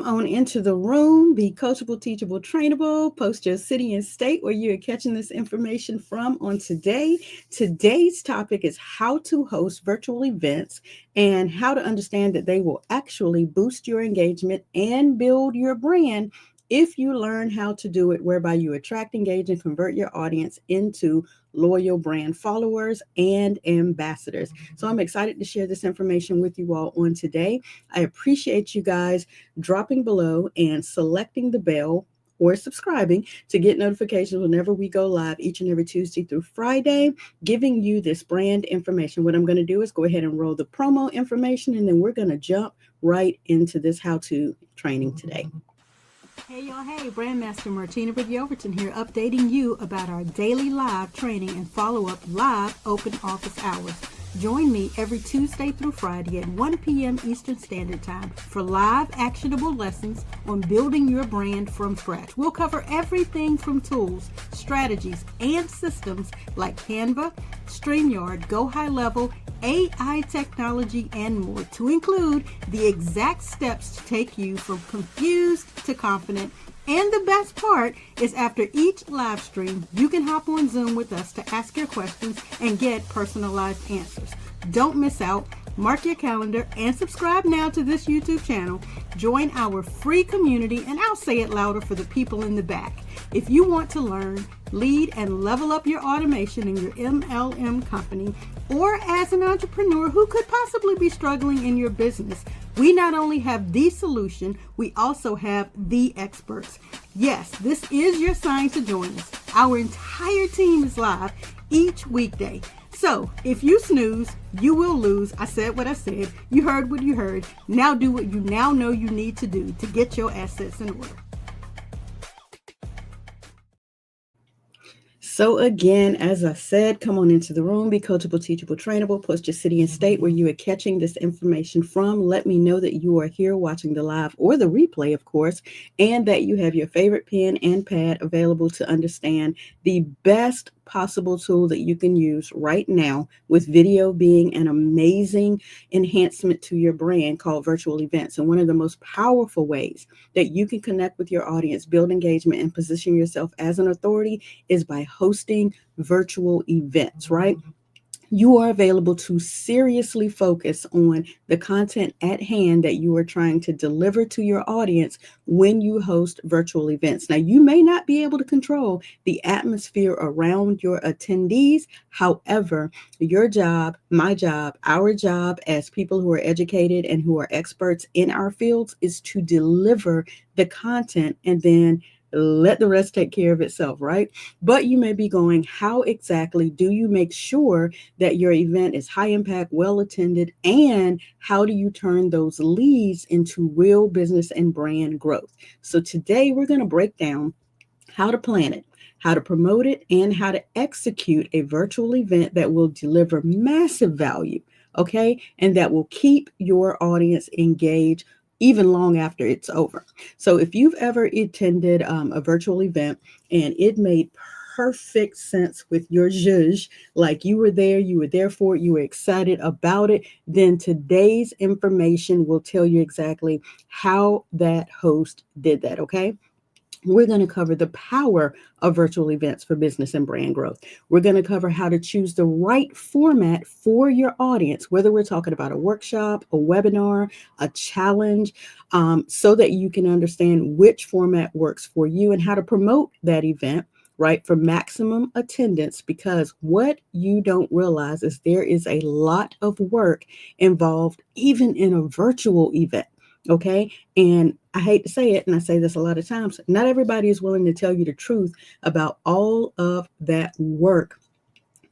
on into the room. Be coachable, teachable, trainable. Post your city and state where you're catching this information from on today. Today's topic is how to host virtual events and how to understand that they will actually boost your engagement and build your brand if you learn how to do it, whereby you attract, engage, and convert your audience into loyal brand followers and ambassadors. So I'm excited to share this information with you all on today. I appreciate you guys dropping below and selecting the bell or subscribing to get notifications whenever we go live each and every Tuesday through Friday, giving you this brand information. What I'm going to do is go ahead and roll the promo information, and then we're going to jump right into this how-to training today. Hey y'all, hey, Brandmaster Martina with Yelverton here, updating you about our daily live training and follow-up live open office hours. Join me every Tuesday through Friday at 1 p.m. Eastern Standard Time for live actionable lessons on building your brand from scratch. We'll cover everything from tools, strategies, and systems like Canva, StreamYard, Go High Level, AI technology, and more, to include the exact steps to take you from confused to confident. And the best part is after each live stream, you can hop on Zoom with us to ask your questions and get personalized answers. Don't miss out. Mark your calendar and subscribe now to this YouTube channel. Join our free community, and I'll say it louder for the people in the back. If you want to learn, lead, and level up your automation in your MLM company, or as an entrepreneur who could possibly be struggling in your business, we not only have the solution, we also have the experts. Yes, this is your sign to join us. Our entire team is live each weekday. So if you snooze, you will lose. I said what I said. You heard what you heard. Now do what you now know you need to do to get your assets in order. So again, as I said, come on into the room, be coachable, teachable, trainable, post your city and state where you are catching this information from. Let me know that you are here watching the live or the replay, of course, and that you have your favorite pen and pad available to understand the best possible tool that you can use right now, with video being an amazing enhancement to your brand, called virtual events. And one of the most powerful ways that you can connect with your audience, build engagement, and position yourself as an authority is by hosting virtual events, right? You are available to seriously focus on the content at hand that you are trying to deliver to your audience when you host virtual events. Now, you may not be able to control the atmosphere around your attendees. However, your job, my job, our job as people who are educated and who are experts in our fields is to deliver the content and then let the rest take care of itself, right? But you may be going, how exactly do you make sure that your event is high impact, well attended, and how do you turn those leads into real business and brand growth? So today we're going to break down how to plan it, how to promote it, and how to execute a virtual event that will deliver massive value, okay? And that will keep your audience engaged even long after it's over. So if you've ever attended a virtual event and it made perfect sense with your zhuzh, like you were there for it, you were excited about it, then today's information will tell you exactly how that host did that, okay? We're going to cover the power of virtual events for business and brand growth. We're going to cover how to choose the right format for your audience, whether we're talking about a workshop, a webinar, a challenge, so that you can understand which format works for you and how to promote that event, right, for maximum attendance. Because what you don't realize is there is a lot of work involved even in a virtual event. Okay. And I hate to say it, and I say this a lot of times, not everybody is willing to tell you the truth about all of that work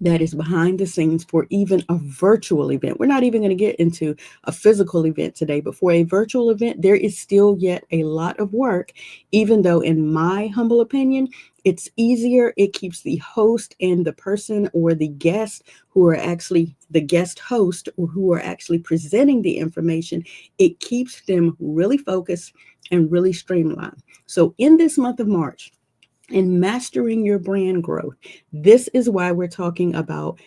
that is behind the scenes for even a virtual event. We're not even going to get into a physical event today, but for a virtual event, there is still yet a lot of work, even though in my humble opinion, it's easier. It keeps the host and the person or the guest who are actually the guest host or who are actually presenting the information, it keeps them really focused and really streamlined. So in this month of March, in mastering your brand growth, this is why we're talking about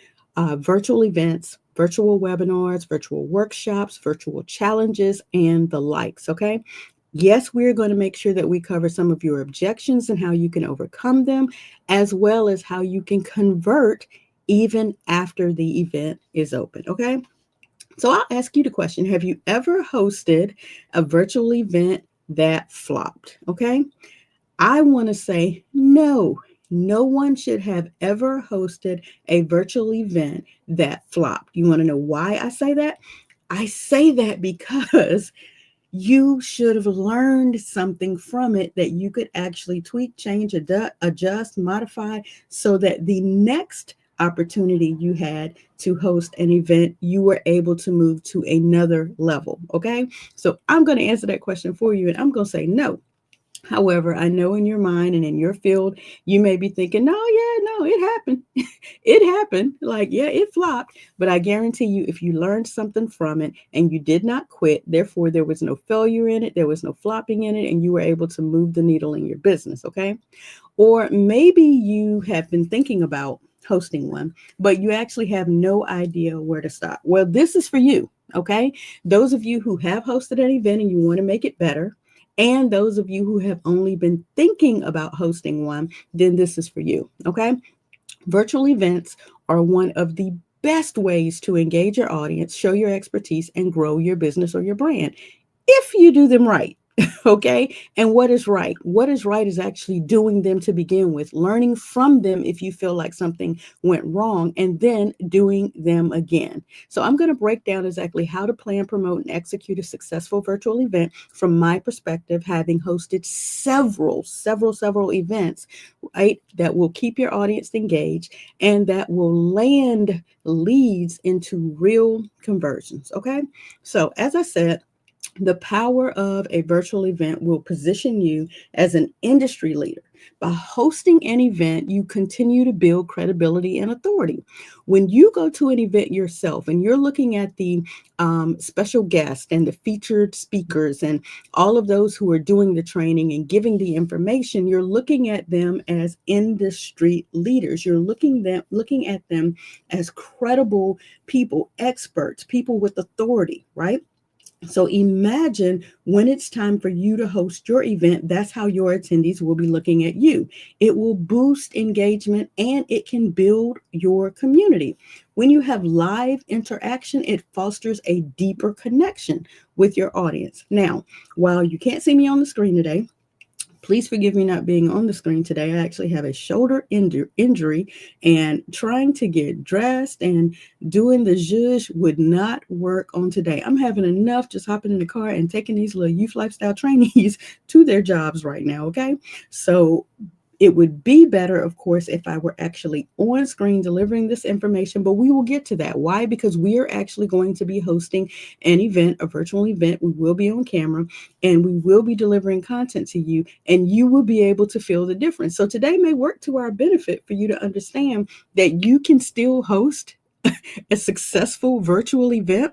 virtual events, virtual webinars, virtual workshops, virtual challenges, and the likes, okay? Yes, we're going to make sure that we cover some of your objections and how you can overcome them, as well as how you can convert even after the event is open. Okay. So I'll ask you the question. Have you ever hosted a virtual event that flopped? Okay. I want to say no. No one should have ever hosted a virtual event that flopped. You want to know why I say that? I say that because you should have learned something from it that you could actually tweak, change, adjust, modify, so that the next opportunity you had to host an event, you were able to move to another level. Okay. So I'm going to answer that question for you, and I'm going to say no. However, I know in your mind and in your field, you may be thinking, no, yeah, no, it happened. It happened. Like, yeah, it flopped. But I guarantee you, if you learned something from it and you did not quit, therefore there was no failure in it, there was no flopping in it, and you were able to move the needle in your business. Okay. Or maybe you have been thinking about hosting one, but you actually have no idea where to start. Well, this is for you. Okay. Those of you who have hosted an event and you want to make it better, and those of you who have only been thinking about hosting one, then this is for you. Okay. Virtual events are one of the best ways to engage your audience, show your expertise, and grow your business or your brand if you do them right. Okay. And what is right? What is right is actually doing them to begin with, learning from them if you feel like something went wrong, and then doing them again. So I'm going to break down exactly how to plan, promote, and execute a successful virtual event from my perspective, having hosted several events, right? That will keep your audience engaged and that will land leads into real conversions. Okay. So as I said, the power of a virtual event will position you as an industry leader. By hosting an event, you continue to build credibility and authority. When you go to an event yourself and you're looking at the special guests and the featured speakers and all of those who are doing the training and giving the information, you're looking at them as industry leaders. You're looking at them as credible people, experts, people with authority, right? So imagine when it's time for you to host your event, that's how your attendees will be looking at you. It will boost engagement and it can build your community. When you have live interaction, it fosters a deeper connection with your audience. Now, while you can't see me on the screen today, please forgive me not being on the screen today. I actually have a shoulder injury, and trying to get dressed and doing the zhuzh would not work on today. I'm having enough just hopping in the car and taking these little youth lifestyle trainees to their jobs right now. Okay. So it would be better, of course, if I were actually on screen delivering this information, but we will get to that. Why? Because we are actually going to be hosting an event, a virtual event. We will be on camera and we will be delivering content to you, and you will be able to feel the difference. So today may work to our benefit for you to understand that you can still host a successful virtual event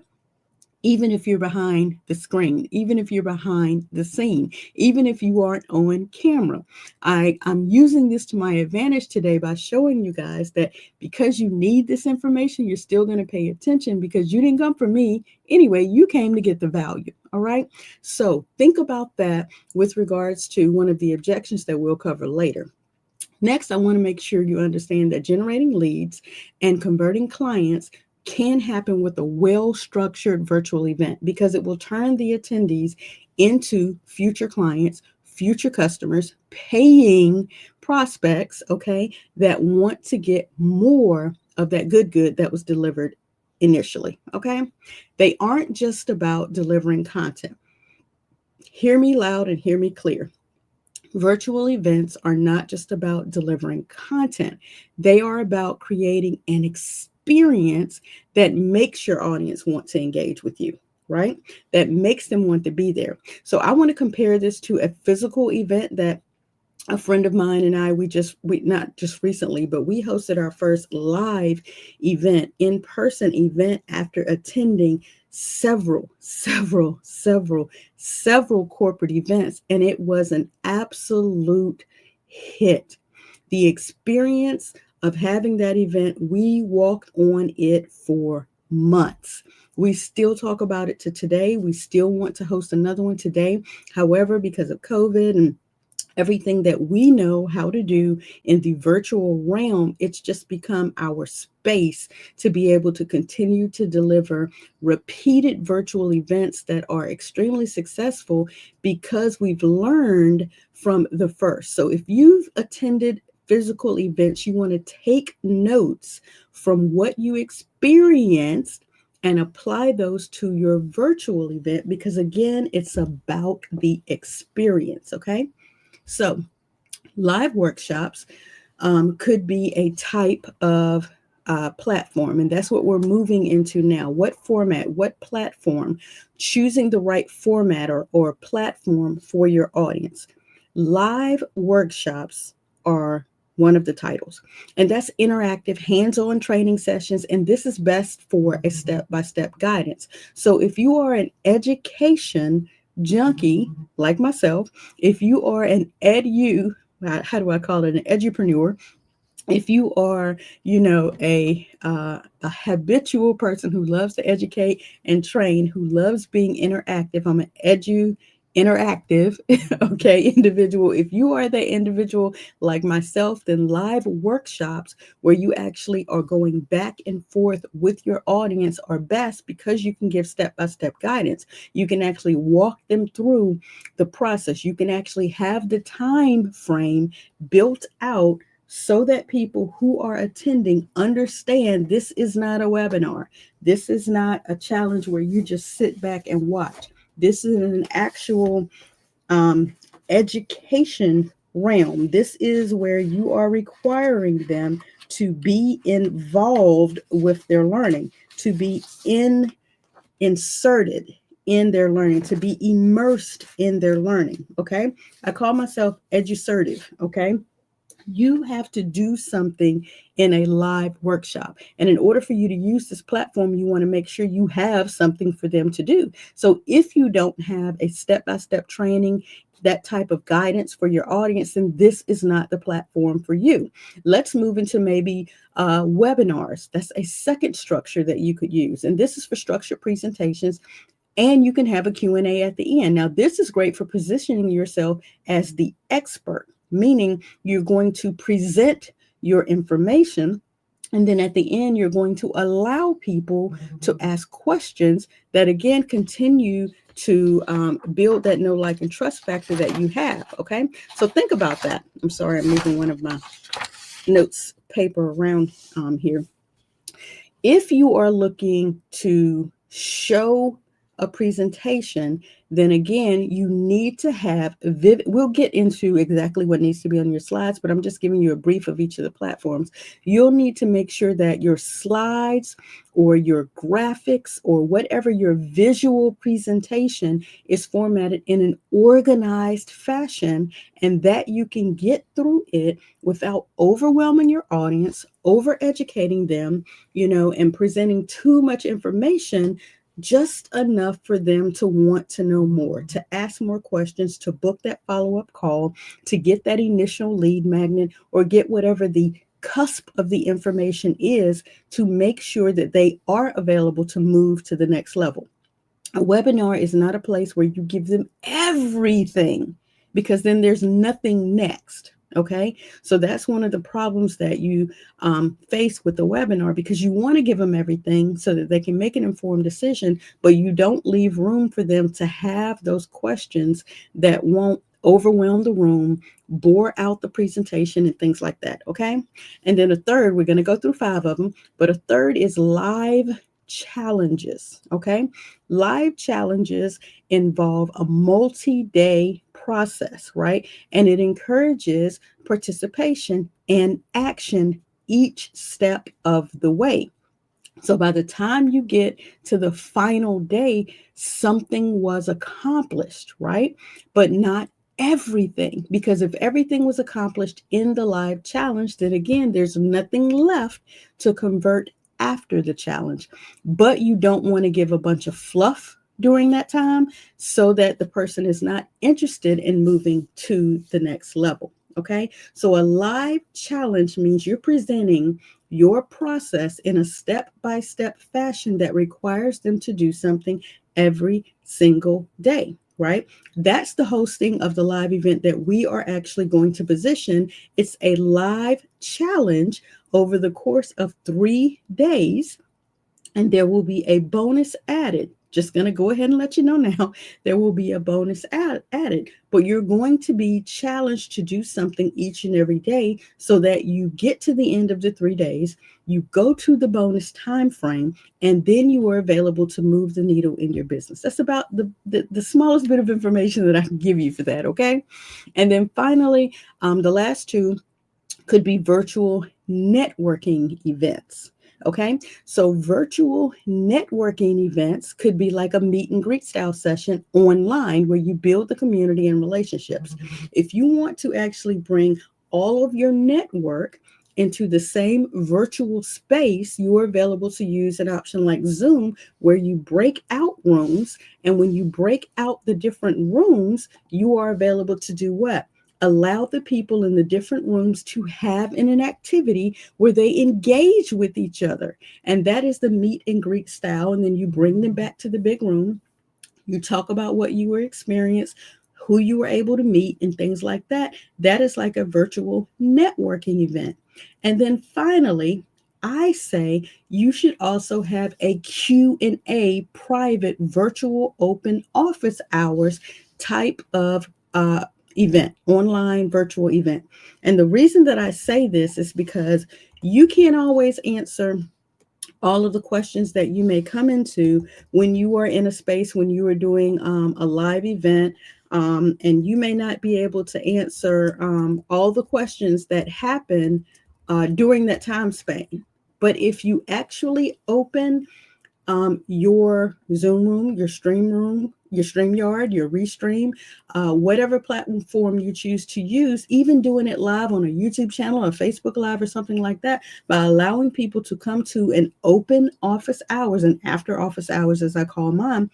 even if you're behind the screen, even if you're behind the scene, even if you aren't on camera. I'm using this to my advantage today by showing you guys that because you need this information, you're still going to pay attention because you didn't come for me. Anyway, you came to get the value. All right. So think about that with regards to one of the objections that we'll cover later. Next, I want to make sure you understand that generating leads and converting clients can happen with a well-structured virtual event because it will turn the attendees into future clients, future customers, paying prospects, okay, that want to get more of that good that was delivered initially, okay? They aren't just about delivering content. Hear me loud and hear me clear. Virtual events are not just about delivering content. They are about creating an experience that makes your audience want to engage with you, right? That makes them want to be there. So I want to compare this to a physical event that a friend of mine and I, we not just recently, but we hosted our first live event, in-person event after attending several corporate events. And it was an absolute hit. The experience of having that event, we walked on it for months. We still talk about it to today. We still want to host another one today. However, because of COVID and everything that we know how to do in the virtual realm, it's just become our space to be able to continue to deliver repeated virtual events that are extremely successful because we've learned from the first. So if you've attended physical events, you want to take notes from what you experienced and apply those to your virtual event, because again, it's about the experience. Okay. So, live workshops could be a type of platform, and that's what we're moving into now. What format, what platform, choosing the right format or platform for your audience. Live workshops are one of the titles, and that's interactive hands-on training sessions, and this is best for a step-by-step guidance. So if you are an education junkie like myself, if you are an how do I call it, an edupreneur, if you are, a habitual person who loves to educate and train, who loves being interactive, I'm an interactive, okay, individual. If you are that individual like myself, then live workshops where you actually are going back and forth with your audience are best, because you can give step-by-step guidance. You can actually walk them through the process. You can actually have the time frame built out so that people who are attending understand this is not a webinar. This is not a challenge where you just sit back and watch. This is an actual education realm. This is where you are requiring them to be involved with their learning, to be inserted in their learning, to be immersed in their learning. Okay. I call myself edusertive. Okay. You have to do something in a live workshop. And in order for you to use this platform, you want to make sure you have something for them to do. So if you don't have a step-by-step training, that type of guidance for your audience, then this is not the platform for you. Let's move into maybe webinars. That's a second structure that you could use. And this is for structured presentations. And you can have a Q&A at the end. Now, this is great for positioning yourself as the expert, meaning you're going to present your information, and then at the end, you're going to allow people to ask questions that, again, continue to build that know, like, and trust factor that you have. Okay. So think about that. I'm sorry, I'm moving one of my notes paper around here. If you are looking to show a presentation, then again, you need to have vivid. We'll get into exactly what needs to be on your slides, but I'm just giving you a brief of each of the platforms. You'll need to make sure that your slides or your graphics or whatever your visual presentation is formatted in an organized fashion, and that you can get through it without overwhelming your audience, over educating them, and presenting too much information, just enough for them to want to know more, to ask more questions, to book that follow-up call, to get that initial lead magnet, or get whatever the cusp of the information is, to make sure that they are available to move to the next level. A webinar is not a place where you give them everything, because then there's nothing next. Okay. So that's one of the problems that you face with the webinar, because you want to give them everything so that they can make an informed decision, but you don't leave room for them to have those questions that won't overwhelm the room, bore out the presentation, and things like that. Okay. And then a third, we're going to go through 5 of them, but a third is live challenges. Okay. Live challenges involve a multi-day process, right? And it encourages participation and action each step of the way. So by the time you get to the final day, something was accomplished, right? But not everything, because if everything was accomplished in the live challenge, then again, there's nothing left to convert after the challenge. But you don't want to give a bunch of fluff during that time, so that the person is not interested in moving to the next level. Okay. So a live challenge means you're presenting your process in a step-by-step fashion that requires them to do something every single day, right? That's the hosting of the live event that we are actually going to position. It's a live challenge over the course of 3 days, and there will be a bonus added. Just going to go ahead and let you know now, there will be a bonus added, but you're going to be challenged to do something each and every day so that you get to the end of the 3 days, you go to the bonus time frame, and then you are available to move the needle in your business. That's about the smallest bit of information that I can give you for that, okay? And then finally, the last two could be virtual networking events. Okay, so virtual networking events could be like a meet and greet style session online where you build the community and relationships. If you want to actually bring all of your network into the same virtual space, you are available to use an option like Zoom where you break out rooms. And when you break out the different rooms, you are available to do what? Allow the people in the different rooms to have an activity where they engage with each other. And that is the meet and greet style. And then you bring them back to the big room. You talk about what you were experiencing, who you were able to meet, and things like that. That is like a virtual networking event. And then finally, I say you should also have a Q&A private virtual open office hours type of event, online virtual event. And the reason that I say this is because you can't always answer all of the questions that you may come into when you are in a space, when you are doing a live event, and you may not be able to answer all the questions that happen during that time span. But if you actually open your Zoom room, your stream room, your StreamYard, your Restream, whatever platform you choose to use, even doing it live on a YouTube channel or Facebook Live or something like that, by allowing people to come to an open office hours and after office hours, as I call mine,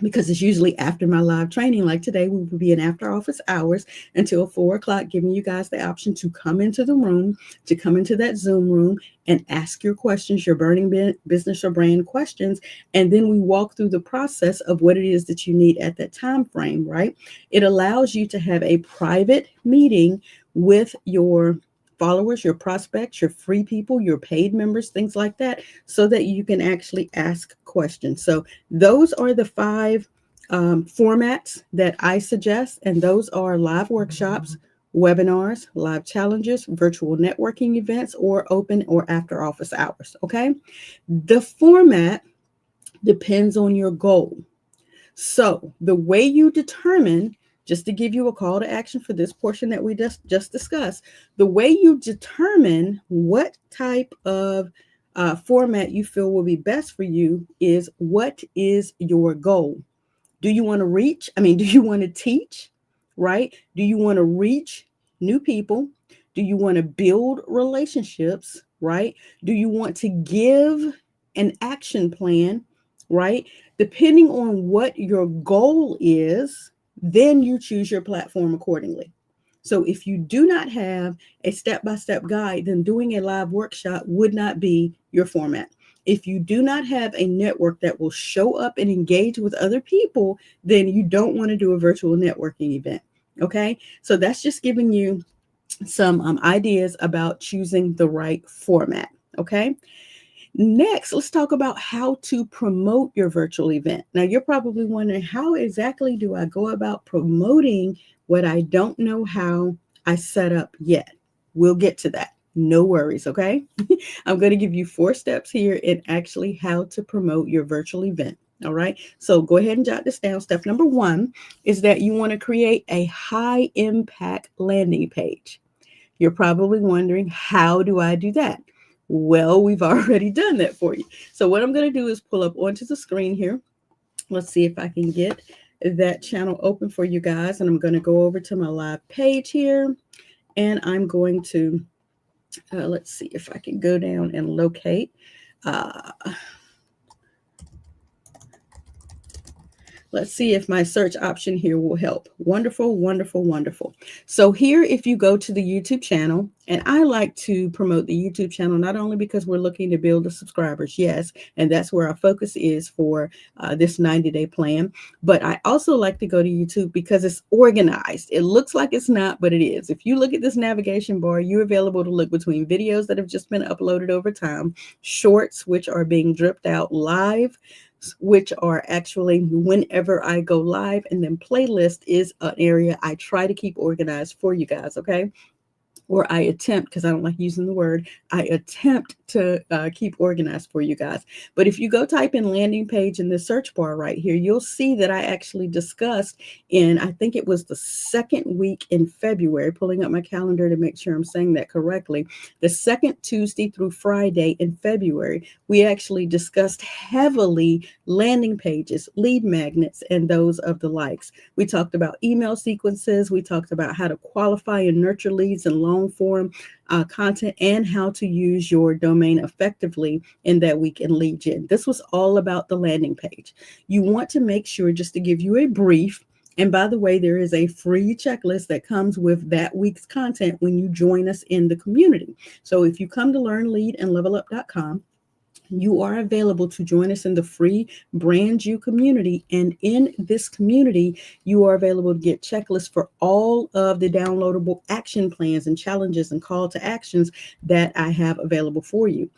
because it's usually after my live training. Like today, we will be in after office hours until 4 o'clock, giving you guys the option to come into the room, to come into that Zoom room and ask your questions, your burning business or brand questions. And then we walk through the process of what it is that you need at that time frame, right? It allows you to have a private meeting with your followers, your prospects, your free people, your paid members, things like that, so that you can actually ask questions. So those are the 5 formats that I suggest, and those are live workshops, webinars, live challenges, virtual networking events, or open or after office hours. Okay. The format depends on your goal. So the way you determine, just to give you a call to action for this portion that we just discussed, the way you determine what type of format you feel will be best for you is, what is your goal? Do you want to reach? Do you want to teach, right? Do you want to reach new people? Do you want to build relationships, right? Do you want to give an action plan, right? Depending on what your goal is, then you choose your platform accordingly. So if you do not have a step-by-step guide, then doing a live workshop would not be your format. If you do not have a network that will show up and engage with other people, then you don't want to do a virtual networking event. Okay, so that's just giving you some ideas about choosing the right format. Okay, next, let's talk about how to promote your virtual event. Now, you're probably wondering, how exactly do I go about promoting what I don't know how I set up yet? We'll get to that. No worries, okay? I'm going to give you 4 steps here in actually how to promote your virtual event. All right. So go ahead and jot this down. Step number 1 is that you want to create a high impact landing page. You're probably wondering, how do I do that? Well, we've already done that for you. So what I'm going to do is pull up onto the screen here. Let's see if I can get that channel open for you guys. And I'm going to go over to my live page here. And I'm going to, let's see if I can go down and locate. Let's see if my search option here will help. Wonderful, wonderful, wonderful. So here, if you go to the YouTube channel, and I like to promote the YouTube channel, not only because we're looking to build the subscribers, yes, and that's where our focus is for this 90-day plan, but I also like to go to YouTube because it's organized. It looks like it's not, but it is. If you look at this navigation bar, you're available to look between videos that have just been uploaded over time, shorts, which are being dripped out live, which are actually whenever I go live, and then playlist is an area I try to keep organized for you guys, okay? Or I attempt, because I don't like using the word, I attempt to keep organized for you guys. But if you go type in landing page in the search bar right here, you'll see that I actually discussed in, I think it was the second week in February, pulling up my calendar to make sure I'm saying that correctly, the second Tuesday through Friday in February, we actually discussed heavily landing pages, lead magnets, and those of the likes. We talked about email sequences. We talked about how to qualify and nurture leads and long form content, and how to use your domain effectively in that week in lead gen. This was all about the landing page. You want to make sure, just to give you a brief, and by the way, there is a free checklist that comes with that week's content when you join us in the community. So if you come to learnleadandlevelup.com, you are available to join us in the free Brand You community. And in this community, you are available to get checklists for all of the downloadable action plans and challenges and call to actions that I have available for you.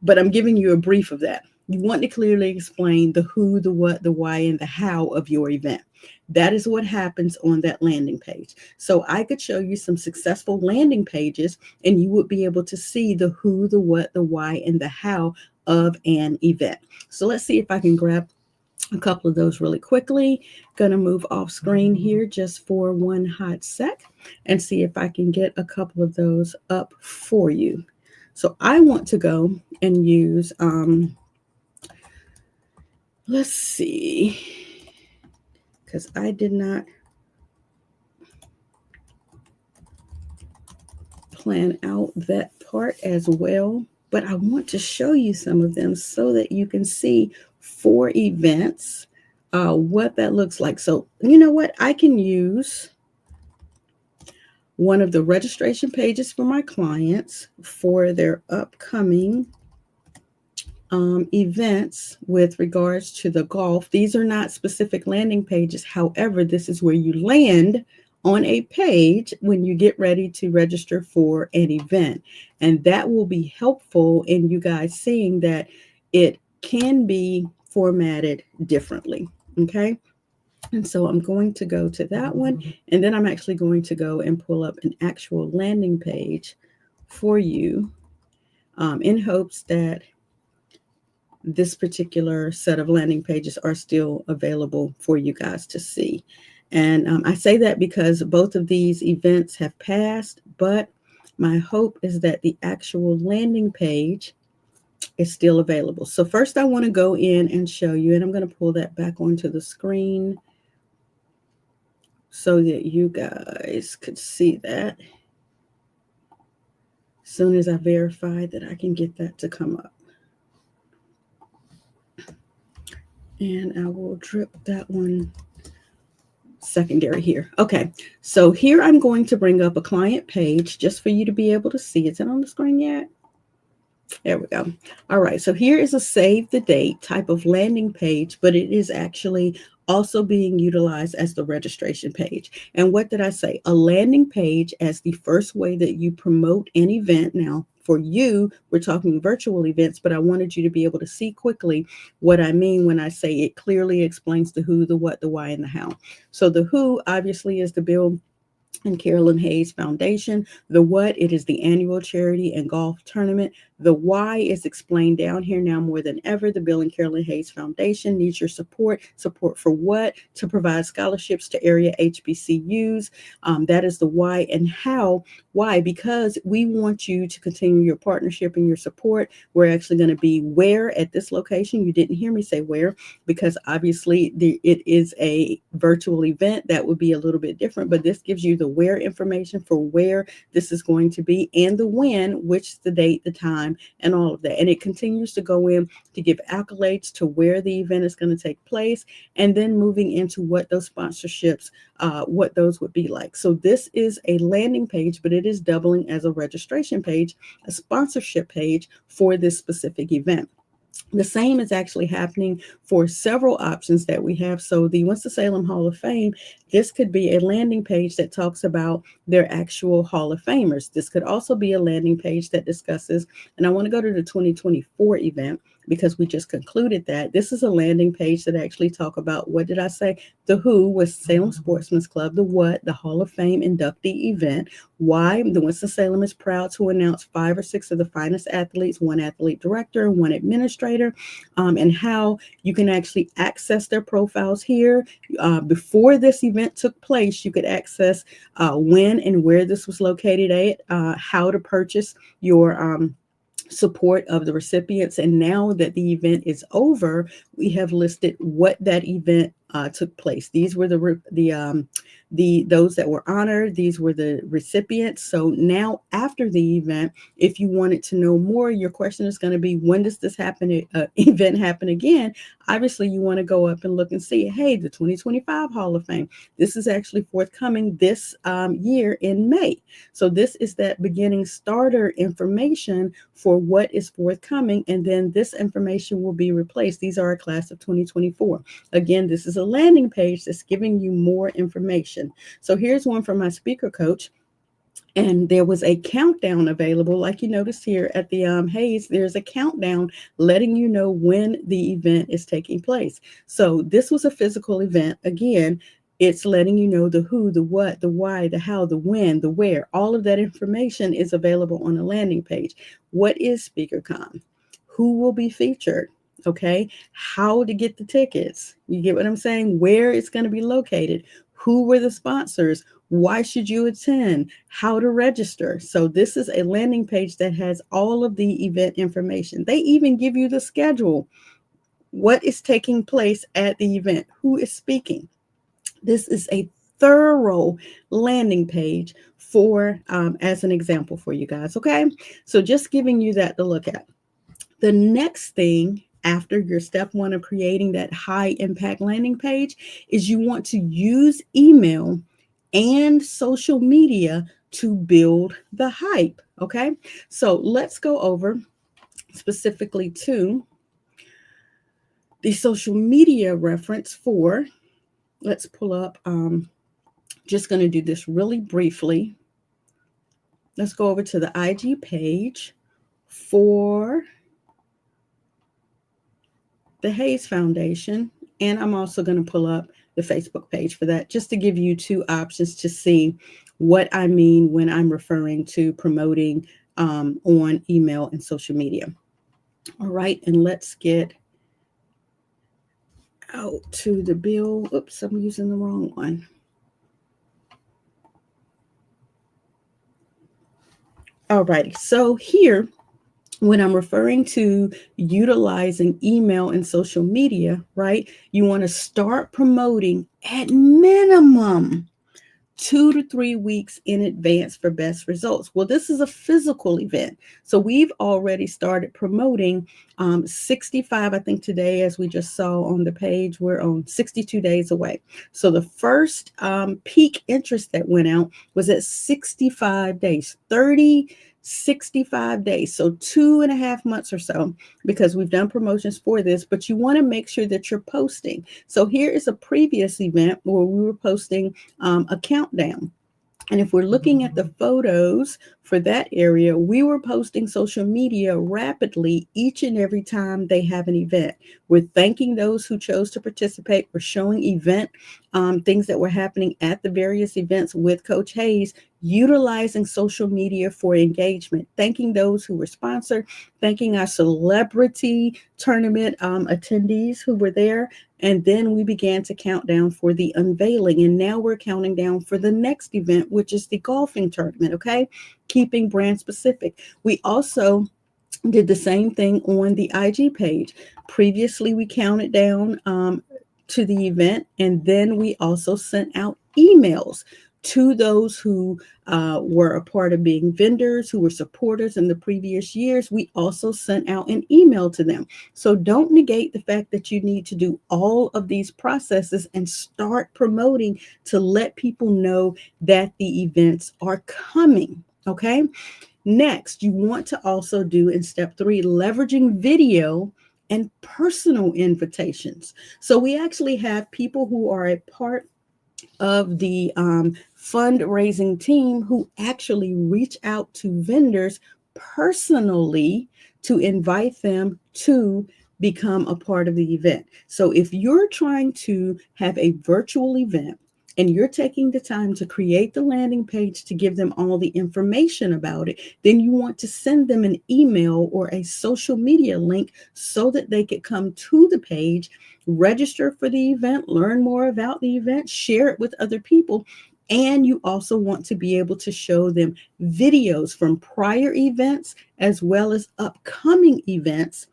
But I'm giving you a brief of that. You want to clearly explain the who, the what, the why, and the how of your event. That is what happens on that landing page. So I could show you some successful landing pages, and you would be able to see the who, the what, the why, and the how of an event. So let's see if I can grab a couple of those really quickly. Gonna move off screen here just for one hot sec and see if I can get a couple of those up for you. So I want to go and use, let's see, because I did not plan out that part as well, but I want to show you some of them so that you can see for events what that looks like. So you know what? I can use one of the registration pages for my clients for their upcoming events with regards to the golf. These are not specific landing pages. However, this is where you land on a page when you get ready to register for an event. And that will be helpful in you guys seeing that it can be formatted differently. Okay. And so I'm going to go to that one, and then I'm actually going to go and pull up an actual landing page for you in hopes that this particular set of landing pages are still available for you guys to see. And I say that because both of these events have passed, but my hope is that the actual landing page is still available. So first I want to go in and show you, and I'm going to pull that back onto the screen so that you guys could see that. As soon as I verify that I can get that to come up. And I will drip that one secondary here. Okay, so here I'm going to bring up a client page just for you to be able to see. Is it on the screen yet? There we go. All right, so here is a save the date type of landing page, but it is actually also being utilized as the registration page. And what did I say? A landing page as the first way that you promote an event. Now, for you, we're talking virtual events, but I wanted you to be able to see quickly what I mean when I say it clearly explains the who, the what, the why, and the how. So the who obviously is the Bill and Carolyn Hayes Foundation. The what, it is the annual charity and golf tournament. The why is explained down here now more than ever. The Bill and Carolyn Hayes Foundation needs your support. Support for what? To provide scholarships to area HBCUs. That is the why. And how? Why? Because we want you to continue your partnership and your support. We're actually going to be where at this location. You didn't hear me say where, because obviously it is a virtual event. That would be a little bit different, but this gives you the where information for where this is going to be, and the when, which is the date, the time, time, and all of that. And it continues to go in to give accolades to where the event is going to take place, and then moving into what those sponsorships, what those would be like. So this is a landing page, but it is doubling as a registration page, a sponsorship page for this specific event. The same is actually happening for several options that we have. So the Winston-Salem Hall of Fame, this could be a landing page that talks about their actual Hall of Famers. This could also be a landing page that discusses, and I want to go to the 2024 event because we just concluded that. This is a landing page that actually talk about, what did I say? The who was Salem Sportsman's Club, the what, the Hall of Fame inductee event, why the Winston-Salem is proud to announce 5 or 6 of the finest athletes, 1 athlete director, 1 administrator, and how you can actually access their profiles here. Before this event took place, you could access when and where this was located at, how to purchase your support of the recipients. And now that the event is over, we have listed what that event took place. These were those that were honored. These were the recipients. So now after the event, if you wanted to know more, your question is going to be, when does this event happen again? Obviously, you want to go up and look and see, hey, the 2025 Hall of Fame, this is actually forthcoming this year in May. So this is that beginning starter information for what is forthcoming. And then this information will be replaced. These are a class of 2024. Again, this is a landing page that's giving you more information. So here's one from my speaker coach. And there was a countdown available, like you noticed here at the Hayes, there's a countdown letting you know when the event is taking place. So this was a physical event. Again, it's letting you know the who, the what, the why, the how, the when, the where. All of that information is available on the landing page. What is SpeakerCon? Who will be featured? Okay, how to get the tickets. You get what I'm saying? Where it's going to be located. Who were the sponsors? Why should you attend? How to register? So this is a landing page that has all of the event information. They even give you the schedule. What is taking place at the event? Who is speaking? This is a thorough landing page for, as an example for you guys. Okay, so just giving you that to look at. The next thing after your step 1 of creating that high impact landing page is you want to use email and social media to build the hype. Okay, so let's go over specifically to the social media reference for, let's pull up, just going to do this really briefly. Let's go over to the IG page for the Hayes Foundation, and I'm also going to pull up the Facebook page for that, just to give you 2 options to see what I mean when I'm referring to promoting on email and social media. All right, and let's get out to the bill. Oops, I'm using the wrong one. All righty, so here, when I'm referring to utilizing email and social media, right, you want to start promoting at minimum 2 to 3 weeks in advance for best results. Well, this is a physical event. So we've already started promoting 65, I think today, as we just saw on the page, we're on 62 days away. So the first peak interest that went out was at 65 days, 65 days. So 2.5 months or so, because we've done promotions for this, but you want to make sure that you're posting. So here is a previous event where we were posting a countdown. And if we're looking at the photos for that area, we were posting social media rapidly each and every time they have an event. We're thanking those who chose to participate. We're showing event things that were happening at the various events with Coach Hayes, utilizing social media for engagement, thanking those who were sponsored, thanking our celebrity tournament attendees who were there. And then we began to count down for the unveiling. And now we're counting down for the next event, which is the golfing tournament, okay? Keeping brand specific. We also did the same thing on the IG page. Previously, we counted down to the event, and then we also sent out emails To those who were a part of being vendors, who were supporters in the previous years, we also sent out an email to them. So don't negate the fact that you need to do all of these processes and start promoting to let people know that the events are coming. Okay. Next, you want to also do in step 3, leveraging video and personal invitations. So we actually have people who are a part of the fundraising team who actually reach out to vendors personally to invite them to become a part of the event. So if you're trying to have a virtual event and you're taking the time to create the landing page to give them all the information about it, then you want to send them an email or a social media link so that they could come to the page, register for the event, learn more about the event, share it with other people. And you also want to be able to show them videos from prior events as well as upcoming events.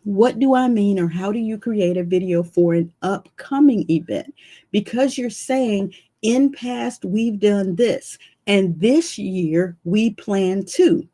What do I mean, or how do you create a video for an upcoming event? Because you're saying, in past, we've done this, and this year we plan to.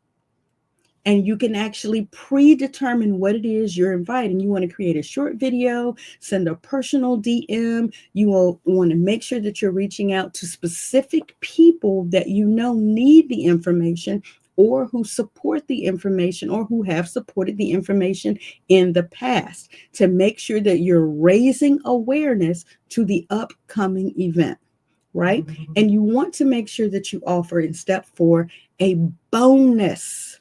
And you can actually predetermine what it is you're inviting. You want to create a short video, send a personal DM. You will want to make sure that you're reaching out to specific people that you know need the information, or who support the information, or who have supported the information in the past, to make sure that you're raising awareness to the upcoming event, right? And you want to make sure that you offer in step 4 a bonus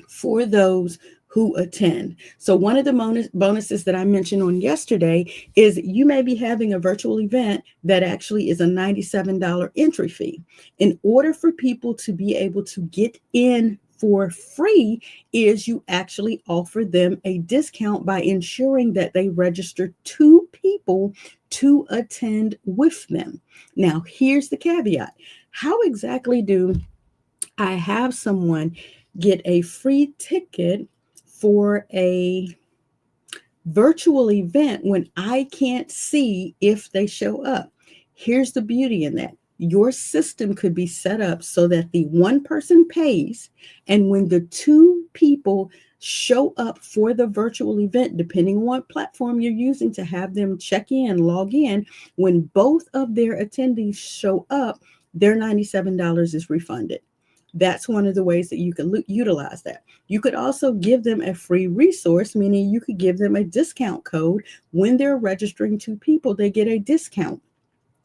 for those who attend. So one of the bonuses that I mentioned on yesterday is you may be having a virtual event that actually is a $97 entry fee. In order for people to be able to get in for free, is you actually offer them a discount by ensuring that they register 2 people to attend with them. Now, here's the caveat. How exactly do I have someone get a free ticket for a virtual event when I can't see if they show up? Here's the beauty in that. Your system could be set up so that the one person pays, and when the 2 people show up for the virtual event, depending on what platform you're using to have them check in, log in, when both of their attendees show up, their $97 is refunded. That's one of the ways that you can utilize that. You could also give them a free resource, meaning you could give them a discount code. When they're registering 2 people, they get a discount.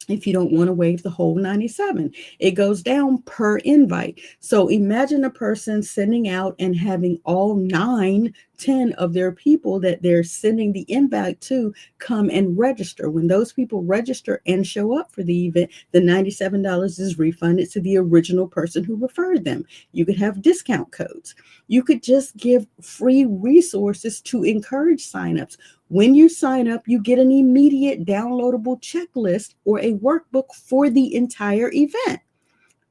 If you don't want to waive the whole 97, it goes down per invite. So imagine a person sending out and having all 9, 10 of their people that they're sending the invite to come and register. When those people register and show up for the event, the $97 is refunded to the original person who referred them. You could have discount codes. You could just give free resources to encourage signups. When you sign up, you get an immediate downloadable checklist or a workbook for the entire event.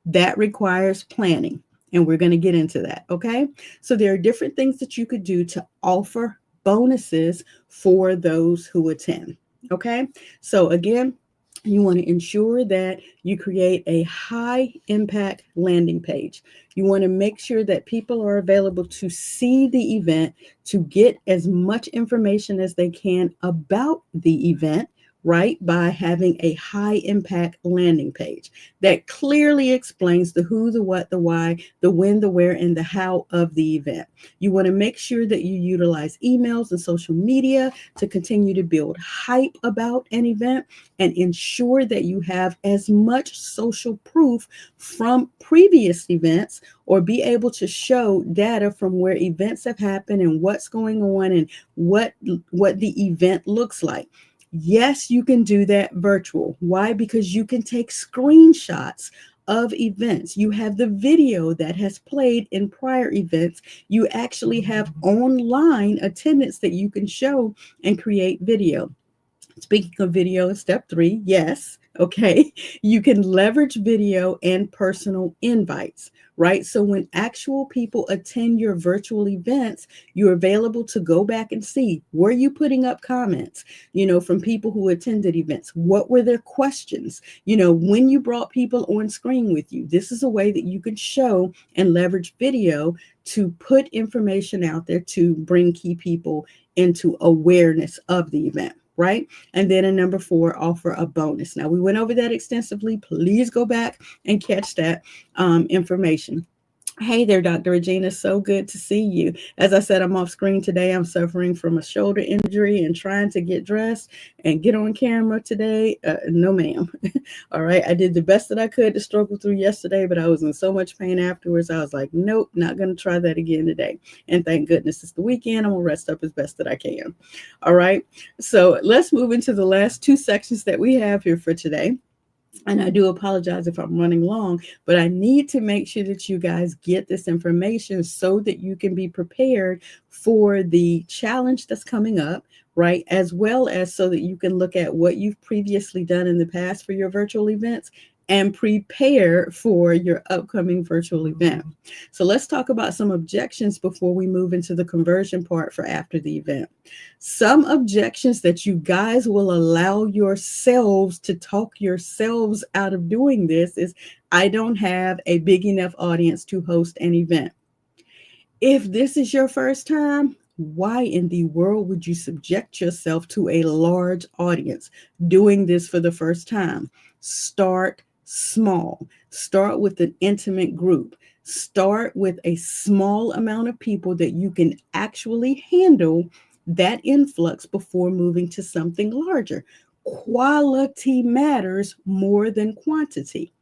That requires planning, and we're going to get into that, okay? So there are different things that you could do to offer bonuses for those who attend, okay? So again, you want to ensure that you create a high impact landing page. You want to make sure that people are available to see the event, to get as much information as they can about the event, right? By having a high impact landing page that clearly explains the who, the what, the why, the when, the where, and the how of the event. You want to make sure that you utilize emails and social media to continue to build hype about an event, and ensure that you have as much social proof from previous events, or be able to show data from where events have happened and what's going on and what the event looks like. Yes, you can do that virtual. Why? Because you can take screenshots of events. You have the video that has played in prior events. You actually have online attendance that you can show and create video. Speaking of video, step 3, yes, Okay, you can leverage video and personal invites, right? So when actual people attend your virtual events, you're available to go back and see, were you putting up comments, from people who attended events? What were their questions? When you brought people on screen with you, this is a way that you can show and leverage video to put information out there to bring key people into awareness of the event, right? And then in number 4, offer a bonus. Now, we went over that extensively. Please go back and catch that information. Hey there, Dr. Regina. So good to see you. As I said, I'm off screen today. I'm suffering from a shoulder injury and trying to get dressed and get on camera today. No, ma'am. All right. I did the best that I could to struggle through yesterday, but I was in so much pain afterwards. I was like, nope, not going to try that again today. And thank goodness it's the weekend. I'm going to rest up as best that I can. All right. So let's move into the last 2 sections that we have here for today. And I do apologize if I'm running long, but I need to make sure that you guys get this information so that you can be prepared for the challenge that's coming up, right? As well as so that you can look at what you've previously done in the past for your virtual events and prepare for your upcoming virtual event. So let's talk about some objections before we move into the conversion part for after the event. Some objections that you guys will allow yourselves to talk yourselves out of doing this is, I don't have a big enough audience to host an event. If this is your first time, why in the world would you subject yourself to a large audience doing this for the first time? Start small. Start with an intimate group. Start with a small amount of people that you can actually handle that influx before moving to something larger. Quality matters more than quantity.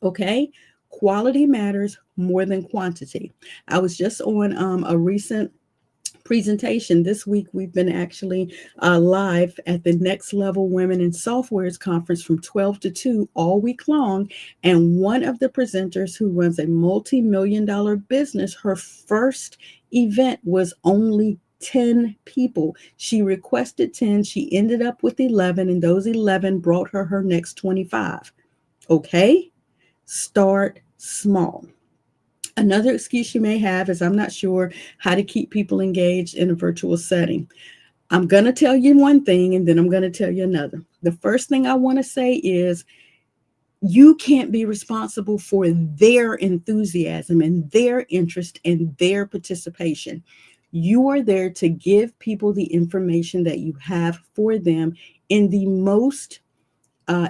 Okay? Quality matters more than quantity. I was just on a recent presentation this week. We've been actually live at the Next Level Women in Softwares conference from 12 to 2 all week long. And one of the presenters who runs a multi-million-dollar business, her first event was only 10 people. She requested 10. She ended up with 11, and those 11 brought her next 25. Okay? Start small. Another excuse you may have is, I'm not sure how to keep people engaged in a virtual setting. I'm going to tell you one thing, and then I'm going to tell you another. The first thing I want to say is, you can't be responsible for their enthusiasm and their interest and their participation. You are there to give people the information that you have for them in the most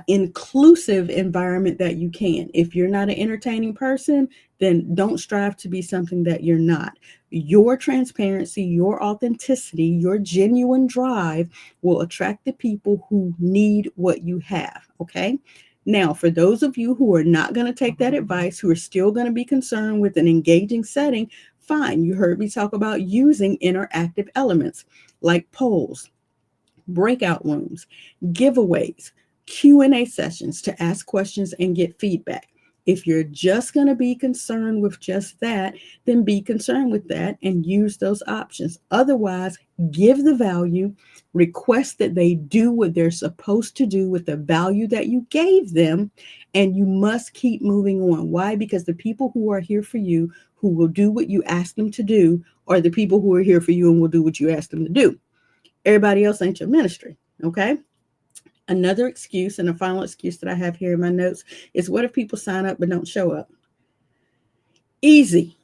inclusive environment that you can. If you're not an entertaining person, then don't strive to be something that you're not. Your transparency, your authenticity, your genuine drive will attract the people who need what you have. Okay. Now, for those of you who are not going to take that advice, who are still going to be concerned with an engaging setting, fine. You heard me talk about using interactive elements like polls, breakout rooms, giveaways, Q&A sessions to ask questions and get feedback. If you're just going to be concerned with just that, then be concerned with that and use those options. Otherwise, give the value, request that they do what they're supposed to do with the value that you gave them, and you must keep moving on. Why? Because the people who are here for you, who will do what you ask them to do, are the people who are here for you and will do what you ask them to do. Everybody else ain't your ministry, okay? Another excuse, and a final excuse that I have here in my notes, is, what if people sign up but don't show up? Easy.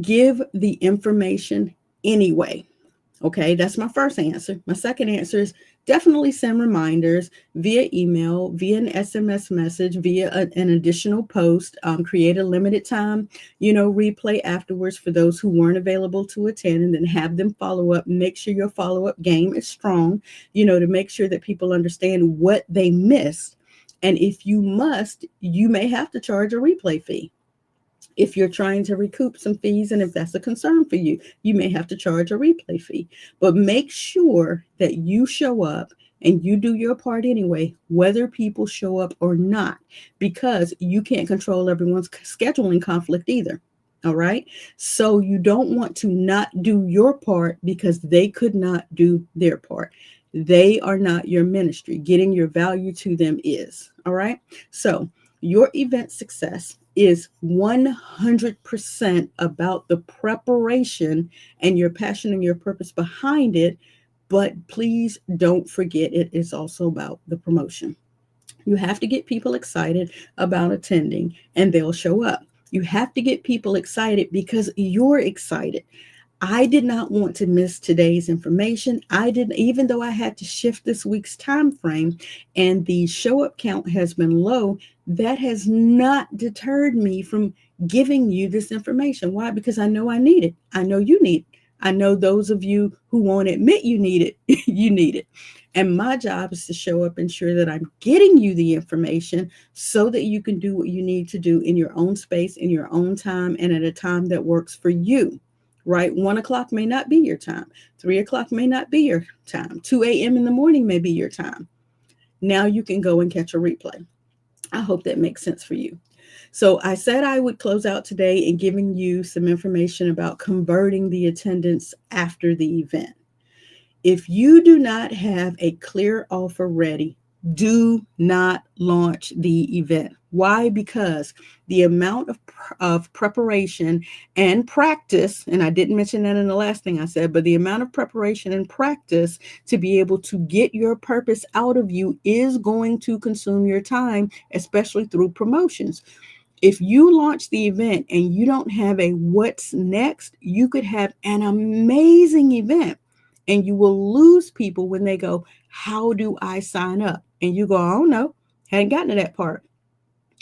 Give the information anyway. Okay, that's my first answer. My second answer is, definitely send reminders via email, via an SMS message, via an additional post. Create a limited time, replay afterwards for those who weren't available to attend, and then have them follow up. Make sure your follow-up game is strong, to make sure that people understand what they missed. And if you must, you may have to charge a replay fee. If you're trying to recoup some fees, and if that's a concern for you, you may have to charge a replay fee. But make sure that you show up and you do your part anyway, whether people show up or not, because you can't control everyone's scheduling conflict either. All right. So you don't want to not do your part because they could not do their part. They are not your ministry. Getting your value to them is. All right. So your event success is 100% about the preparation and your passion and your purpose behind it. But please don't forget, it is also about the promotion. You have to get people excited about attending and they'll show up. You have to get people excited because you're excited. I did not want to miss today's information. I didn't, even though I had to shift this week's time frame and the show up count has been low, that has not deterred me from giving you this information. Why? Because I know I need it. I know you need it. I know those of you who won't admit you need it, you need it. And my job is to show up, ensure that I'm getting you the information so that you can do what you need to do in your own space, in your own time, and at a time that works for you. Right? 1 o'clock may not be your time. 3 o'clock may not be your time. 2 a.m. in the morning may be your time. Now you can go and catch a replay. I hope that makes sense for you. So I said I would close out today in giving you some information about converting the attendance after the event. If you do not have a clear offer ready, do not launch the event. Why? Because the amount of preparation and practice, and I didn't mention that in the last thing I said, but the amount of preparation and practice to be able to get your purpose out of you is going to consume your time, especially through promotions. If you launch the event and you don't have a what's next, you could have an amazing event and you will lose people when they go, how do I sign up? And you go, oh no, hadn't gotten to that part.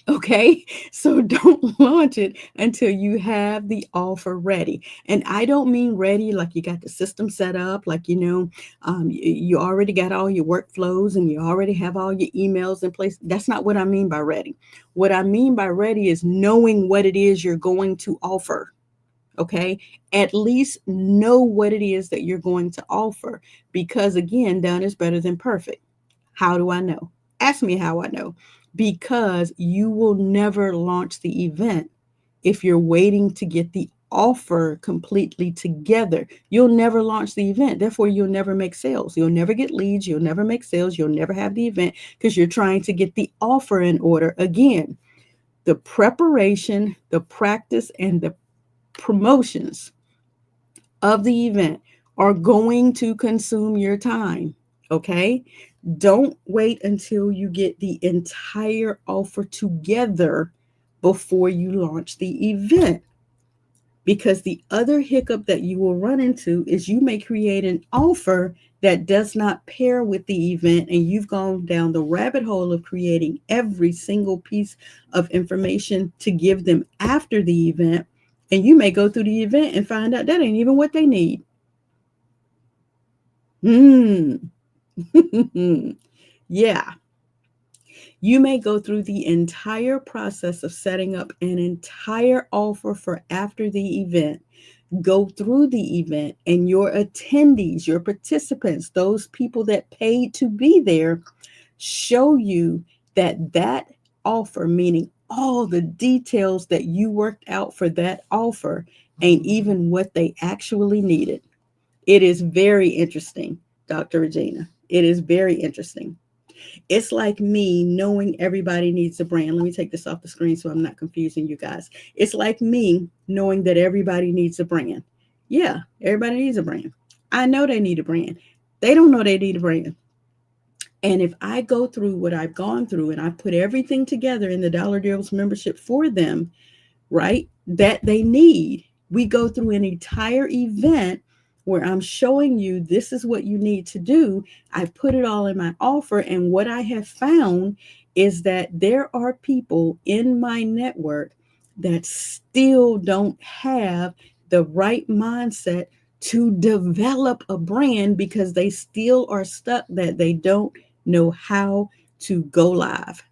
Okay, so don't launch it until you have the offer ready. And I don't mean ready like you got the system set up, like, you already got all your workflows and you already have all your emails in place. That's not what I mean by ready. What I mean by ready is knowing what it is you're going to offer. Okay, at least know what it is that you're going to offer, because again, done is better than perfect. How do I know? Ask me how I know. Because you will never launch the event if you're waiting to get the offer completely together. You'll never launch the event. Therefore, you'll never make sales. You'll never get leads. You'll never make sales. You'll never have the event because you're trying to get the offer in order. Again, the preparation, the practice, and the promotions of the event are going to consume your time. Okay. Don't wait until you get the entire offer together before you launch the event. Because the other hiccup that you will run into is you may create an offer that does not pair with the event, and you've gone down the rabbit hole of creating every single piece of information to give them after the event. And you may go through the event and find out that ain't even what they need. Yeah. You may go through the entire process of setting up an entire offer for after the event, go through the event, and your attendees, your participants, those people that paid to be there, show you that offer, meaning all the details that you worked out for that offer, ain't even what they actually needed. It is very interesting, Dr. Regina. It is very interesting. It's like me knowing everybody needs a brand. Let me take this off the screen so I'm not confusing you guys. It's like me knowing that everybody needs a brand. Yeah, everybody needs a brand. I know they need a brand. They don't know they need a brand. And if I go through what I've gone through and I put everything together in the Dollar Deals membership for them, right, that they need, we go through an entire event where I'm showing you this is what you need to do. I've put it all in my offer. And what I have found is that there are people in my network that still don't have the right mindset to develop a brand because they still are stuck that they don't know how to go live.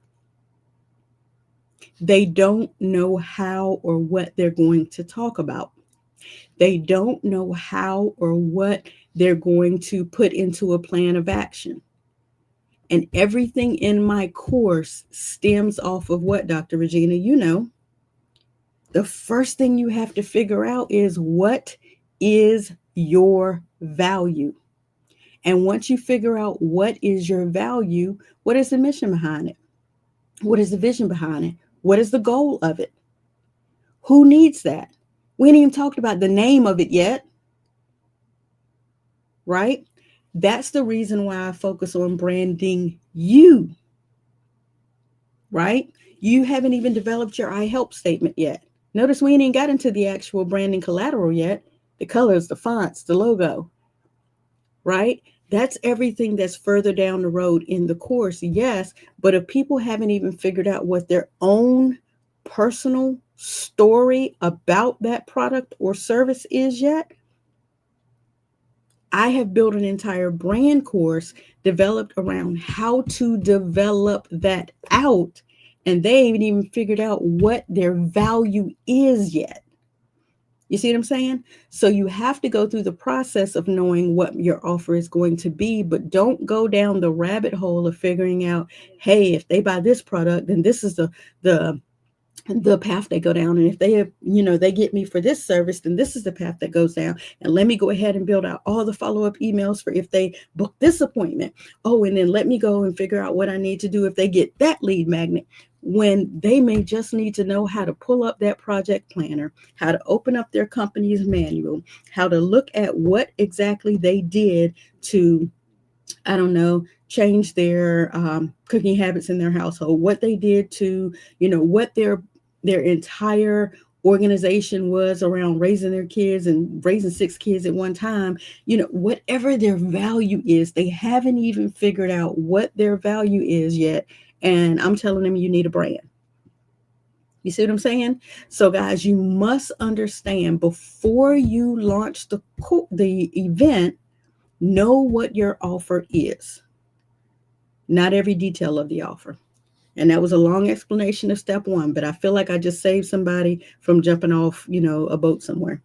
They don't know how or what they're going to talk about. They don't know how or what they're going to put into a plan of action. And everything in my course stems off of what, Dr. Regina? You know, the first thing you have to figure out is what is your value? And once you figure out what is your value, what is the mission behind it? What is the vision behind it? What is the goal of it? Who needs that? We ain't even talked about the name of it yet, right? That's the reason why I focus on branding you, right? You haven't even developed your I help statement yet. Notice we ain't even got into the actual branding collateral yet. The colors, the fonts, the logo, right? That's everything that's further down the road in the course, yes. But if people haven't even figured out what their own personal story about that product or service is yet, I have built an entire brand course developed around how to develop that out. And they haven't even figured out what their value is yet. You see what I'm saying? So you have to go through the process of knowing what your offer is going to be, but don't go down the rabbit hole of figuring out, hey, if they buy this product, then this is the path they go down. And if they have, they get me for this service, then this is the path that goes down. And let me go ahead and build out all the follow-up emails for if they book this appointment. Oh, and then let me go and figure out what I need to do if they get that lead magnet, when they may just need to know how to pull up that project planner, how to open up their company's manual, how to look at what exactly they did to, I don't know, change their cooking habits in their household, what they did to, what their entire organization was around raising their kids and raising 6 kids at one time. Whatever their value is, they haven't even figured out what their value is yet. And I'm telling them you need a brand. You see what I'm saying? So guys, you must understand before you launch the event, know what your offer is. Not every detail of the offer. And that was a long explanation of step 1, but I feel like I just saved somebody from jumping off, a boat somewhere.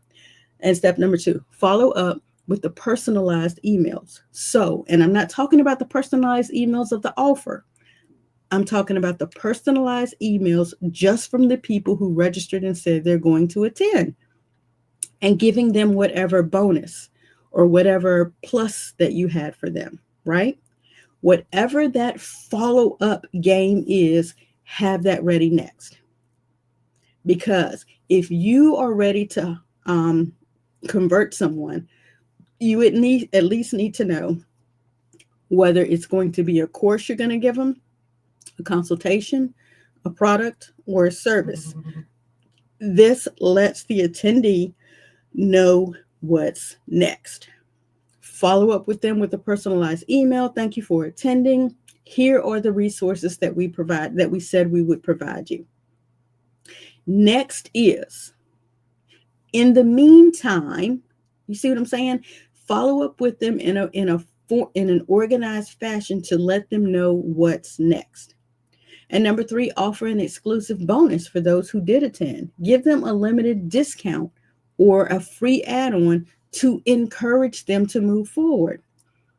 And step number 2, follow up with the personalized emails. So, and I'm not talking about the personalized emails of the offer. I'm talking about the personalized emails just from the people who registered and said they're going to attend, and giving them whatever bonus or whatever plus that you had for them, right? Whatever that follow-up game is, have that ready next. Because if you are ready to convert someone, you at least need to know whether it's going to be a course you're going to give them, a consultation, a product, or a service. This lets the attendee know what's next. Follow up with them with a personalized email. Thank you for attending. Here are the resources that we provide, that we said we would provide you. Next is, in the meantime, you see what I'm saying? Follow up with them in an organized fashion to let them know what's next. And number 3, offer an exclusive bonus for those who did attend. Give them a limited discount or a free add-on to encourage them to move forward.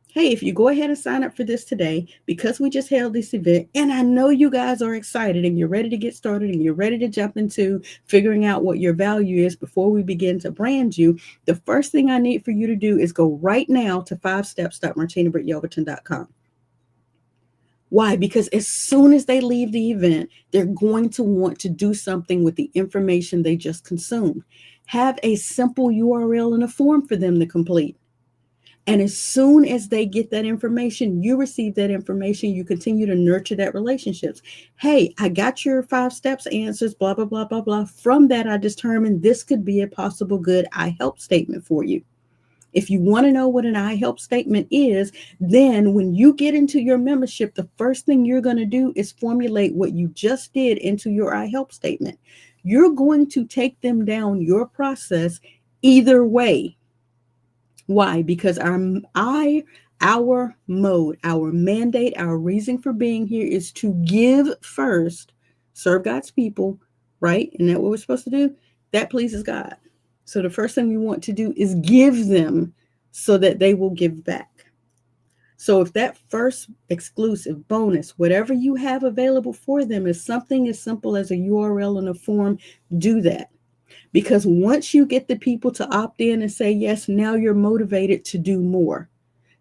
Hey, if you go ahead and sign up for this today, because we just held this event, and I know you guys are excited and you're ready to get started and you're ready to jump into figuring out what your value is before we begin to brand you, the first thing I need for you to do is go right now to 5steps.martinabrityelverton.com. Why? Because as soon as they leave the event, they're going to want to do something with the information they just consumed. Have a simple URL and a form for them to complete. And as soon as they get that information, you receive that information, you continue to nurture that relationships. Hey, I got your 5 steps answers, blah, blah, blah, blah, blah. From that, I determined this could be a possible good I help statement for you. If you want to know what an I help statement is, then when you get into your membership, the first thing you're going to do is formulate what you just did into your I help statement. You're going to take them down your process either way. Why? Because our mode, our mandate, our reason for being here is to give first, serve God's people, right? Isn't that what we're supposed to do? That pleases God. So the first thing we want to do is give them so that they will give back. So if that first exclusive bonus, whatever you have available for them, is something as simple as a URL and a form, do that. Because once you get the people to opt in and say yes, now you're motivated to do more.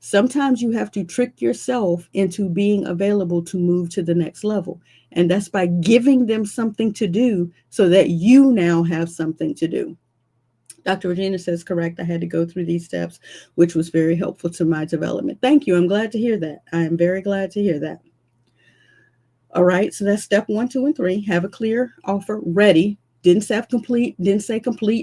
Sometimes you have to trick yourself into being available to move to the next level. And that's by giving them something to do so that you now have something to do. Dr. Regina says, correct. I had to go through these steps, which was very helpful to my development. Thank you. I'm glad to hear that. I am very glad to hear that. All right. So that's step 1, 2, and 3. Have a clear offer ready. Didn't say complete,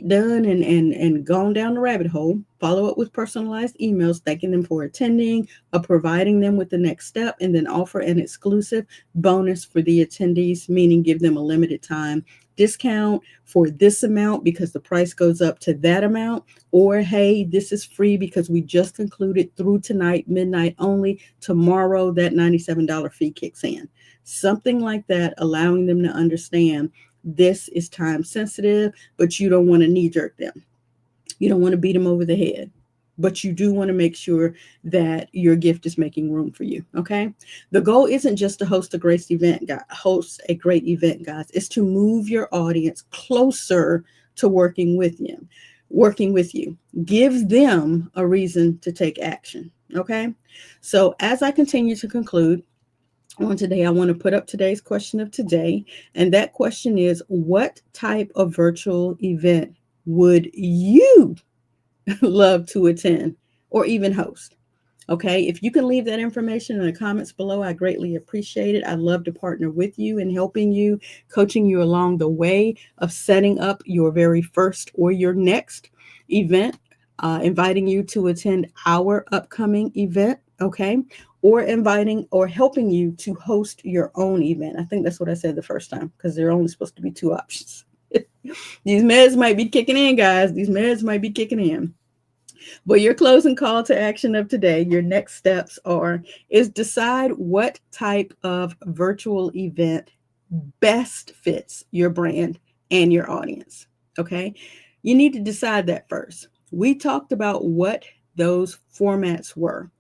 done, and gone down the rabbit hole. Follow up with personalized emails, thanking them for attending, providing them with the next step, and then offer an exclusive bonus for the attendees, meaning give them a limited time discount for this amount because the price goes up to that amount, or hey, this is free because we just concluded through tonight, midnight only. Tomorrow, that $97 fee kicks in. Something like that, allowing them to understand this is time sensitive, but you don't want to knee jerk them. You don't want to beat them over the head, but you do want to make sure that your gift is making room for you. Okay. The goal isn't just to host a great event, guys. It's to move your audience closer to working with you. Gives them a reason to take action. Okay. So as I continue to conclude, on today, I want to put up today's question of today. And that question is, what type of virtual event would you love to attend or even host? Okay, if you can leave that information in the comments below, I greatly appreciate it. I'd love to partner with you in helping you, coaching you along the way of setting up your very first or your next event, inviting you to attend our upcoming event. Okay, or inviting or helping you to host your own event. I think that's what I said the first time because there are only supposed to be 2 options. These meds might be kicking in, guys. These meds might be kicking in. But your closing call to action of today, your next steps is decide what type of virtual event best fits your brand and your audience. Okay. You need to decide that first. We talked about what those formats were.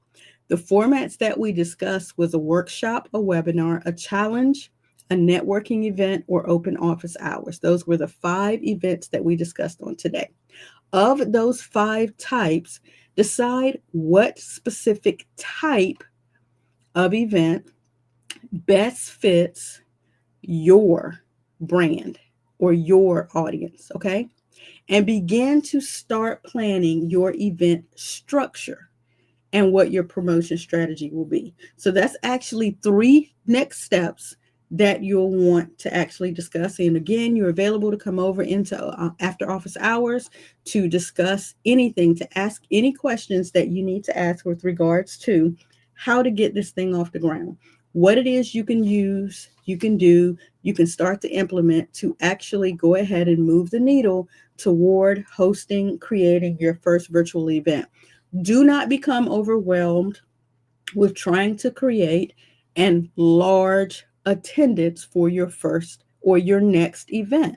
The formats that we discussed was a workshop, a webinar, a challenge, a networking event, or open office hours. Those were the 5 events that we discussed on today. Of those 5 types, decide what specific type of event best fits your brand or your audience, okay? And begin to start planning your event structure and what your promotion strategy will be. So that's actually 3 next steps that you'll want to actually discuss. And again, you're available to come over into after office hours to discuss anything, to ask any questions that you need to ask with regards to how to get this thing off the ground, what it is you can use, you can do, you can start to implement to actually go ahead and move the needle toward hosting, creating your first virtual event. Do not become overwhelmed with trying to create an large attendance for your first or your next event.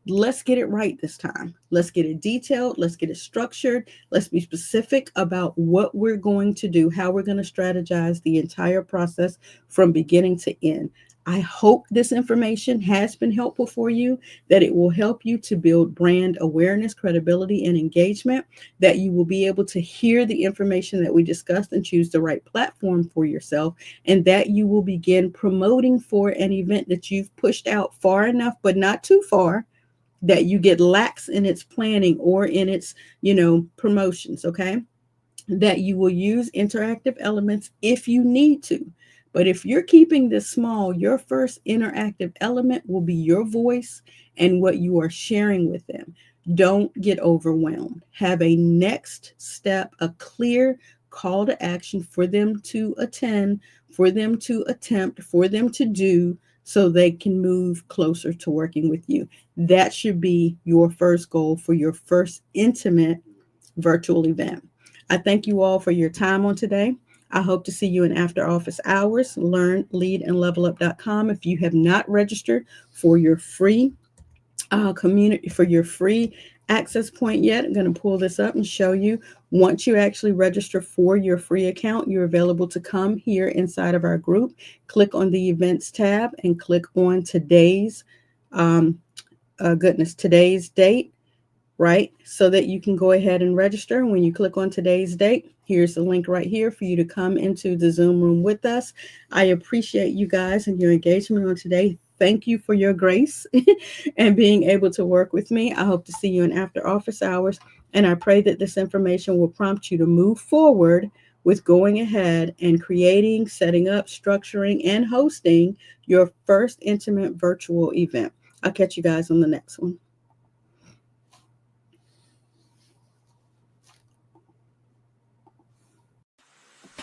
Let's get it right this time. Let's get it detailed. Let's get it structured. Let's be specific about what we're going to do, how we're going to strategize the entire process from beginning to end. I hope this information has been helpful for you, that it will help you to build brand awareness, credibility, and engagement, that you will be able to hear the information that we discussed and choose the right platform for yourself, and that you will begin promoting for an event that you've pushed out far enough, but not too far, that you get lax in its planning or in its, promotions, okay? That you will use interactive elements if you need to. But if you're keeping this small, your first interactive element will be your voice and what you are sharing with them. Don't get overwhelmed. Have a next step, a clear call to action for them to attend, for them to attempt, for them to do, so they can move closer to working with you. That should be your first goal for your first intimate virtual event. I thank you all for your time on today. I hope to see you in after office hours. Learn, lead, and levelup.com. If you have not registered for your free community, for your free access point yet, I'm going to pull this up and show you. Once you actually register for your free account, you're available to come here inside of our group. Click on the events tab and click on today's today's date. right? So that you can go ahead and register. And when you click on today's date, here's the link right here for you to come into the Zoom room with us. I appreciate you guys and your engagement on today. Thank you for your grace and being able to work with me. I hope to see you in after office hours. And I pray that this information will prompt you to move forward with going ahead and creating, setting up, structuring, and hosting your first intimate virtual event. I'll catch you guys on the next one.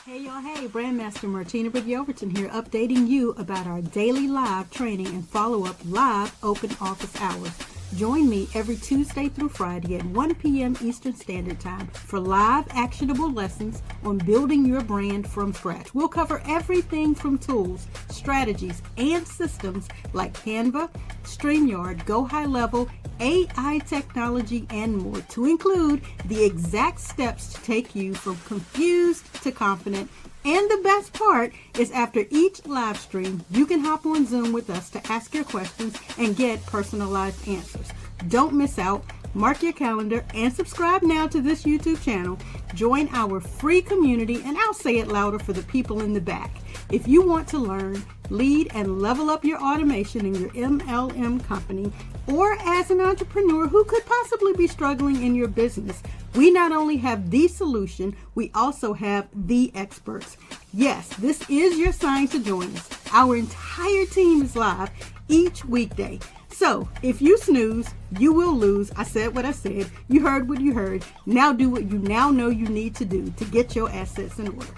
Hey y'all, hey, Brandmaster Martina with Yelverton here, updating you about our daily live training and follow-up live open office hours. Join me every Tuesday through Friday at 1 p.m. Eastern Standard Time for live actionable lessons on building your brand from scratch. We'll cover everything from tools, strategies, and systems like Canva, StreamYard, Go High Level, AI technology, and more, to include the exact steps to take you from confused to confident. And the best part is, after each live stream, you can hop on Zoom with us to ask your questions and get personalized answers. Don't miss out. Mark your calendar and subscribe now to this YouTube channel. Join our free community, and I'll say it louder for the people in the back. If you want to learn, lead, and level up your automation in your MLM company, or as an entrepreneur who could possibly be struggling in your business, we not only have the solution, we also have the experts. Yes, this is your sign to join us. Our entire team is live each weekday. So if you snooze, you will lose. I said what I said. You heard what you heard. Now do what you now know you need to do to get your assets in order.